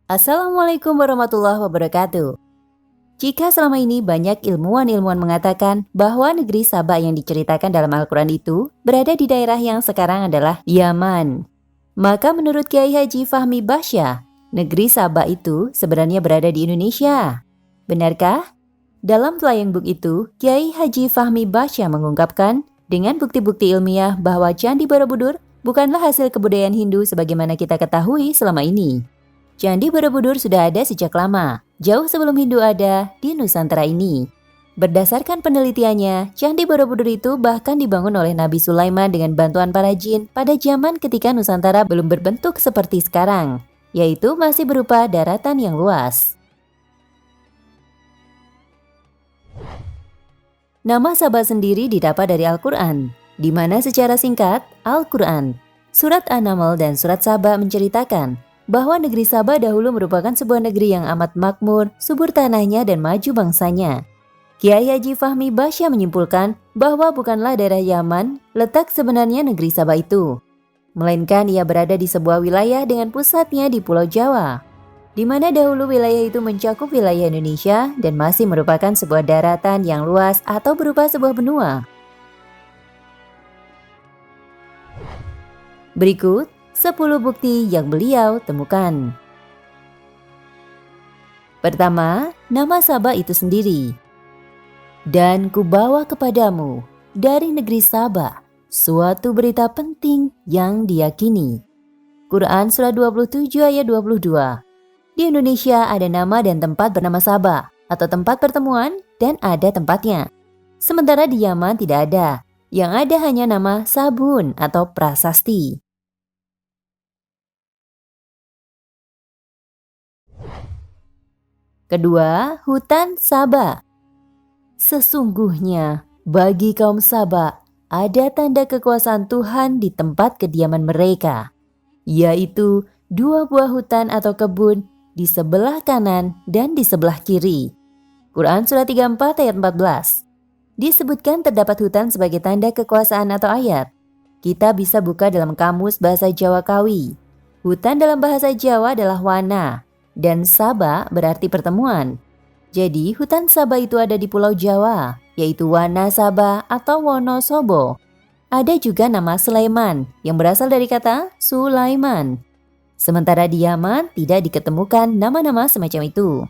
Assalamualaikum warahmatullahi wabarakatuh. Jika selama ini banyak ilmuwan-ilmuwan mengatakan bahwa negeri Saba yang diceritakan dalam Al-Quran itu berada di daerah yang sekarang adalah Yaman, maka menurut Kiai Haji Fahmi Bahsyah, negeri Saba itu sebenarnya berada di Indonesia. Benarkah? Dalam Flying Book itu, Kiai Haji Fahmi Bahsyah mengungkapkan dengan bukti-bukti ilmiah bahwa Candi Borobudur bukanlah hasil kebudayaan Hindu sebagaimana kita ketahui selama ini. Candi Borobudur sudah ada sejak lama, jauh sebelum Hindu ada di Nusantara ini. Berdasarkan penelitiannya, Candi Borobudur itu bahkan dibangun oleh Nabi Sulaiman dengan bantuan para jin pada zaman ketika Nusantara belum berbentuk seperti sekarang, yaitu masih berupa daratan yang luas. Nama Saba sendiri didapat dari Al-Quran, di mana secara singkat, Al-Quran, Surat An-Naml dan Surat Saba menceritakan bahwa negeri Saba dahulu merupakan sebuah negeri yang amat makmur, subur tanahnya dan maju bangsanya. Kiai Haji Fahmi Bahsyah menyimpulkan bahwa bukanlah daerah Yaman letak sebenarnya negeri Saba itu, melainkan ia berada di sebuah wilayah dengan pusatnya di Pulau Jawa, di mana dahulu wilayah itu mencakup wilayah Indonesia dan masih merupakan sebuah daratan yang luas atau berupa sebuah benua. Berikut 10 bukti yang beliau temukan. Pertama, nama Saba itu sendiri. Dan kubawa kepadamu dari negeri Saba suatu berita penting yang diyakini. Quran Surah 27 ayat 22. Di Indonesia ada nama dan tempat bernama Saba atau tempat pertemuan dan ada tempatnya. Sementara di Yaman tidak ada, yang ada hanya nama Sabun atau prasasti. Kedua, hutan Saba. Sesungguhnya bagi kaum Saba ada tanda kekuasaan Tuhan di tempat kediaman mereka, yaitu 2 buah hutan atau kebun di sebelah kanan dan di sebelah kiri. Quran Surah 34 ayat 14. Disebutkan terdapat hutan sebagai tanda kekuasaan atau ayat. Kita bisa buka dalam kamus bahasa Jawa Kawi. Hutan dalam bahasa Jawa adalah wana, dan Saba berarti pertemuan. Jadi hutan Saba itu ada di Pulau Jawa, yaitu Wana Saba atau Wonosobo. Ada juga nama Sulaiman yang berasal dari kata Sulaiman. Sementara di Yaman tidak diketemukan nama-nama semacam itu.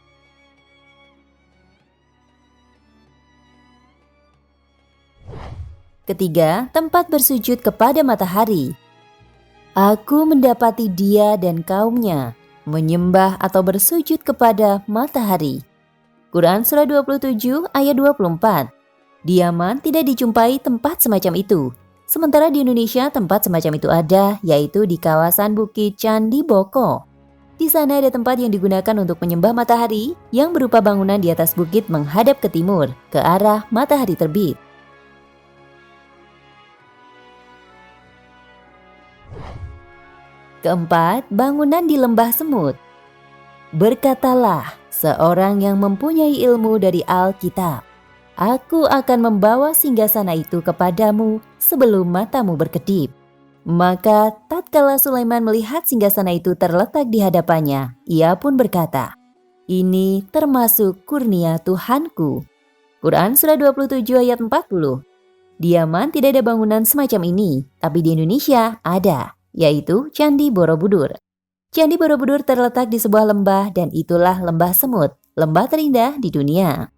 Ketiga, tempat bersujud kepada matahari. Aku mendapati dia dan kaumnya menyembah atau bersujud kepada matahari. Quran Surah 27 ayat 24. Di Yaman tidak dijumpai tempat semacam itu. Sementara di Indonesia tempat semacam itu ada, yaitu di kawasan Bukit Candi Boko. Di sana ada tempat yang digunakan untuk menyembah matahari yang berupa bangunan di atas bukit menghadap ke timur, ke arah matahari terbit. Keempat, bangunan di lembah semut. Berkatalah seorang yang mempunyai ilmu dari Alkitab, aku akan membawa singgasana itu kepadamu sebelum matamu berkedip. Maka tatkala Sulaiman melihat singgasana itu terletak di hadapannya, ia pun berkata, ini termasuk kurnia Tuhanku. Quran Surah 27 ayat 40. Di Yaman tidak ada bangunan semacam ini, tapi di Indonesia ada, yaitu Candi Borobudur. Candi Borobudur terletak di sebuah lembah dan itulah lembah semut, lembah terindah di dunia.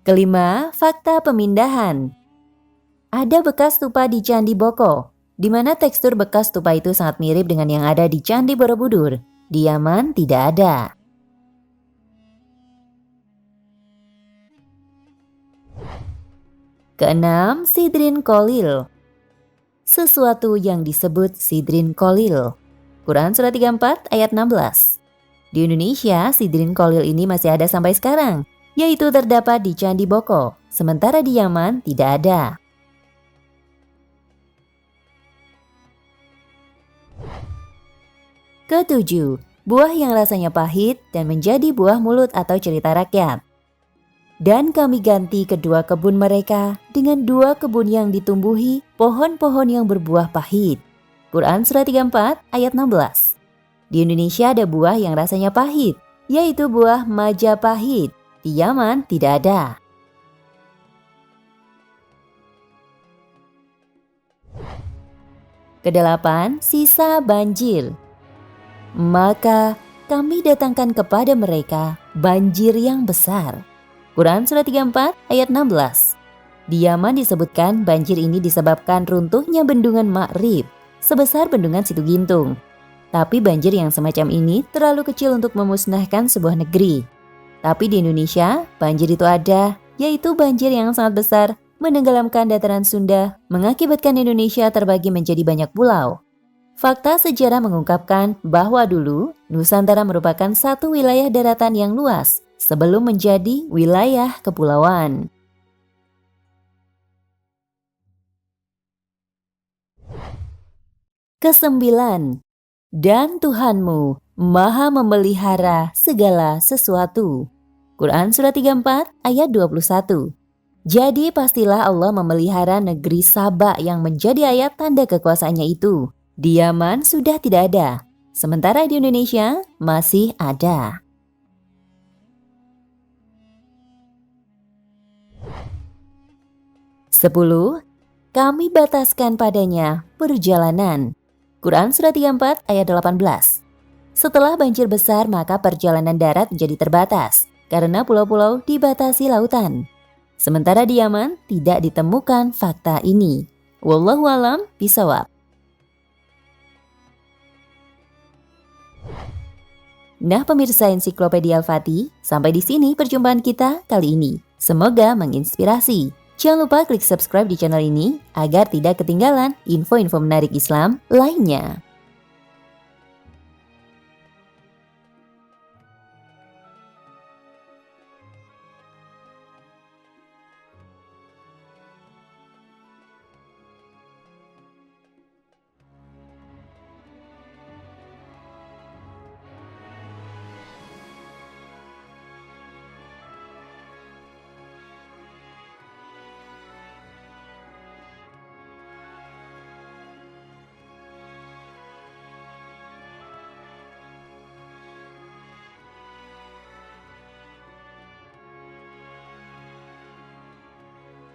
Kelima, fakta pemindahan. Ada bekas stupa di Candi Boko, di mana tekstur bekas stupa itu sangat mirip dengan yang ada di Candi Borobudur. Di Yaman tidak ada. Keenam, Sidrin Kolil. Sesuatu yang disebut Sidrin Kolil. Quran Surah 34 ayat 16. Di Indonesia, Sidrin Kolil ini masih ada sampai sekarang, yaitu terdapat di Candi Boko, sementara di Yaman tidak ada. Ketujuh, buah yang rasanya pahit dan menjadi buah mulut atau cerita rakyat. Dan kami ganti kedua kebun mereka dengan 2 kebun yang ditumbuhi pohon-pohon yang berbuah pahit. Quran Surah 34 ayat 16. Di Indonesia ada buah yang rasanya pahit, yaitu buah Majapahit. Di Yaman tidak ada. Kedelapan, sisa banjir. Maka kami datangkan kepada mereka banjir yang besar. Quran Surah 34 ayat 16. Di Yaman disebutkan banjir ini disebabkan runtuhnya bendungan Ma'rib sebesar bendungan Situ Gintung. Tapi banjir yang semacam ini terlalu kecil untuk memusnahkan sebuah negeri. Tapi di Indonesia, banjir itu ada, yaitu banjir yang sangat besar menenggelamkan dataran Sunda, mengakibatkan Indonesia terbagi menjadi banyak pulau. Fakta sejarah mengungkapkan bahwa dulu Nusantara merupakan satu wilayah daratan yang luas sebelum menjadi wilayah kepulauan. Kesembilan, dan Tuhanmu Maha memelihara segala sesuatu. Quran Surah 34 ayat 21. Jadi pastilah Allah memelihara negeri Saba yang menjadi ayat tanda kekuasaannya itu. Di Yaman sudah tidak ada, sementara di Indonesia masih ada. Sepuluh, kami bataskan padanya perjalanan. Quran Surah 34 ayat 18. Setelah banjir besar maka perjalanan darat menjadi terbatas, karena pulau-pulau dibatasi lautan. Sementara di Yaman tidak ditemukan fakta ini. Wallahu a'lam bishawab. Nah pemirsa Ensiklopedia Al-Fatih, sampai di sini perjumpaan kita kali ini. Semoga menginspirasi. Jangan lupa klik subscribe di channel ini agar tidak ketinggalan info-info menarik Islam lainnya.